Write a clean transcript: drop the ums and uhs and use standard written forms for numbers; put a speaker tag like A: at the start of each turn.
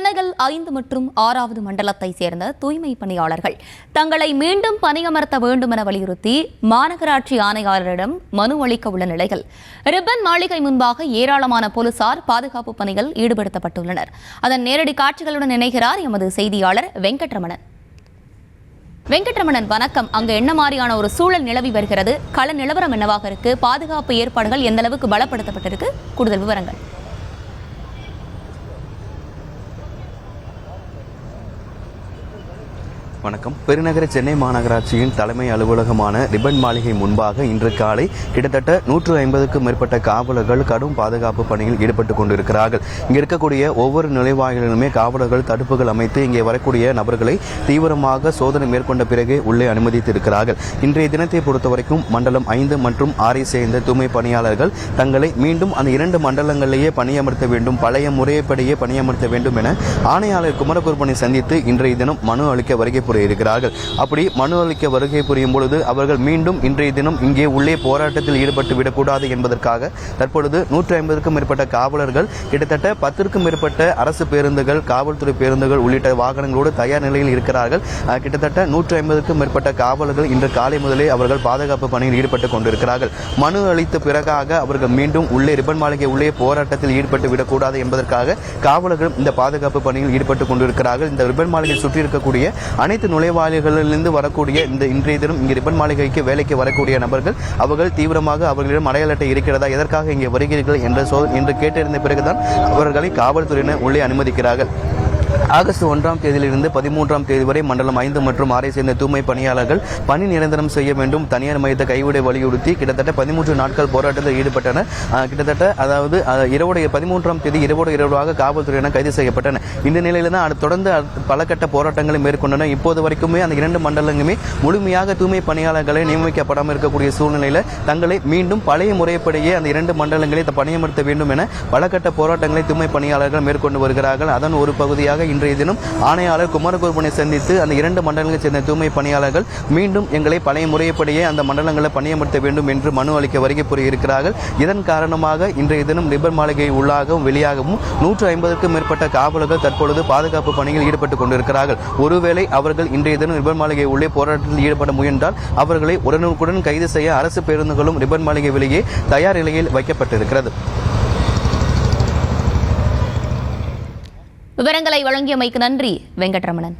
A: சென்னையில் 5 மற்றும் 6வது மண்டலத்தை சேர்ந்த தூய்மை பணியாளர்கள் தங்களை மீண்டும் பணியமர்த்த வேண்டும் என வலியுறுத்தி மாநகராட்சி ஆணையாளரிடம் மனு அளிக்க உள்ள நிலையில் ரிப்பன் மாளிகை முன்பாக ஏராளமான போலீசார் பாதுகாப்பு பணியில் ஈடுபடுத்தப்பட்டுள்ளனர். அதன் நேரடி காட்சிகளுடன் இணைகிறார் எமது செய்தியாளர் வெங்கட்ரமணன். வணக்கம். அங்கு என்ன மாதிரியான ஒரு சூழல் நிலவி வருகிறது? கள நிலவரம் என்னவாக இருக்கு? பாதுகாப்பு ஏற்பாடுகள் எந்த அளவுக்கு பலப்படுத்தப்பட்டிருக்கு? கூடுதல் விவரங்கள்.
B: வணக்கம். பெருநகர சென்னை மாநகராட்சியின் தலைமை அலுவலகமான ரிப்பன் மாளிகை முன்பாக இன்று காலை கிட்டத்தட்ட 150க்கும் மேற்பட்ட காவலர்கள் கடும் பாதுகாப்பு பணியில் ஈடுபட்டுக் கொண்டிருக்கிறார்கள். இங்கே இருக்கக்கூடிய ஒவ்வொரு நுழைவாயிலுமே காவலர்கள் தடுப்புகள் அமைத்து இங்கே வரக்கூடிய நபர்களை தீவிரமாக சோதனை மேற்கொண்ட பிறகு உள்ளே அனுமதித்திருக்கிறார்கள். இன்றைய தினத்தை பொறுத்தவரைக்கும் மண்டலம் 5 மற்றும் 6ஐ சேர்ந்த தூய்மை பணியாளர்கள் தங்களை மீண்டும் அந்த 2 மண்டலங்களிலேயே பணியமர்த்த வேண்டும், பழைய முறையப்படியே பணியமர்த்த வேண்டும் என ஆணையாளர் குமரகுருபனை சந்தித்து இன்றைய தினம் மனு அளிக்க வருகை இருக்கிறார்கள். அப்படி மனு அளிக்க வருகை புரியும் பொழுது அவர்கள் மீண்டும் இன்றைய தினம் இங்கே உள்ளே போராட்டத்தில் ஈடுபட்டு விடக்கூடாது என்பதற்காக தற்பொழுது 150க்கும் மேற்பட்ட காவலர்கள் கிட்டத்தட்ட 10க்கும் மேற்பட்ட அரசு பேருந்துகள், காவல்துறை பேருந்துகள் உள்ளிட்ட வாகனங்களோடு தயார் நிலையில் இருக்கிறார்கள். கிட்டத்தட்ட 150க்கும் மேற்பட்ட காவலர்கள் இன்று காலை முதலே அவர்கள் பாதுகாப்பு பணியில் ஈடுபட்டுக் கொண்டிருக்கிறார்கள். மனு அளித்த பிறகாக அவர்கள் மீண்டும் உள்ளே ரிப்பன் மாளிகை உள்ளே போராட்டத்தில் ஈடுபட்டு விடக்கூடாது என்பதற்காக காவலர்கள் இந்த பாதுகாப்பு பணியில் ஈடுபட்டுக் கொண்டிருக்கிறார்கள். இந்த ரிப்பன் மாளிகை சுற்றி இருக்கக்கூடிய அனைத்து நுழைவாயில்களிலிருந்து வரக்கூடிய இந்த இன்றைய தினம் இங்கே ரிப்பன் மாளிகைக்கு வேலைக்கு வரக்கூடிய நபர்கள் அவர்கள் தீவிரமாக அவர்களிடம் அடையாள அட்டை இருக்கிறதா, எதற்காக இங்கே வருகிறீர்கள் என்று கேட்டறிந்த பிறகுதான் அவர்களை காவல்துறையினர் உள்ளே அனுமதிக்கிறார்கள். ஆகஸ்ட் 1ஆம் தேதியிலிருந்து 13ஆம் தேதி வரை மண்டலம் 5 மற்றும் 6ஐ சேர்ந்த தூய்மை பணியாளர்கள் பணி நிரந்தரம் செய்ய வேண்டும், தனியார் மையத்தை கைவிட வலியுறுத்தி கிட்டத்தட்ட 13 நாட்கள் போராட்டத்தில் ஈடுபட்டனர். கிட்டத்தட்ட அதாவது 13ஆம் தேதி இரவோடு காவல்துறையினர் கைது செய்யப்பட்டனர். இந்த நிலையில தான் தொடர்ந்து பல கட்ட போராட்டங்களை மேற்கொண்டனர். இப்போது வரைக்குமே அந்த 2 மண்டலங்களுமே முழுமையாக தூய்மை பணியாளர்களை நியமிக்கப்படாமல் இருக்கக்கூடிய சூழ்நிலையில் தங்களை மீண்டும் பழைய முறைப்படியே அந்த 2 மண்டலங்களை பணியமர்த்த வேண்டும் என பல கட்ட போராட்டங்களை தூய்மை பணியாளர்கள் மேற்கொண்டு வருகிறார்கள். அதன் ஒரு பகுதியாக இன்றைய தினம் ஆணையாளர் குமரகுருபனை சந்தித்து அந்த 2 மண்டலங்களைச் சேர்ந்த தூய்மை பணியாளர்கள் மீண்டும் எங்களை பழைய முறைப்படியே அந்த மண்டலங்களை பணியமர்த்த வேண்டும் என்று மனு அளிக்க வருகை புரியிருக்கிறார்கள். இதன் காரணமாக இன்றைய தினம் ரிப்பன் மாளிகை உள்ளாகவும் வெளியாகவும் 150க்கும் மேற்பட்ட காவலர்கள் தற்பொழுது பாதுகாப்பு பணியில் ஈடுபட்டுக் கொண்டிருக்கிறார்கள். ஒருவேளை அவர்கள் இன்றைய தினம் ரிப்பன் மாளிகை உள்ளே போராட்டத்தில் ஈடுபட முயன்றால் அவர்களை உடனுக்குடன் கைது செய்ய அரசு பேருந்துகளும் ரிப்பன் மாளிகை வெளியே தயார் நிலையில் வைக்கப்பட்டிருக்கிறது.
A: விவரங்களை வழங்கியமைக்கு நன்றி வெங்கட்ரமணன்.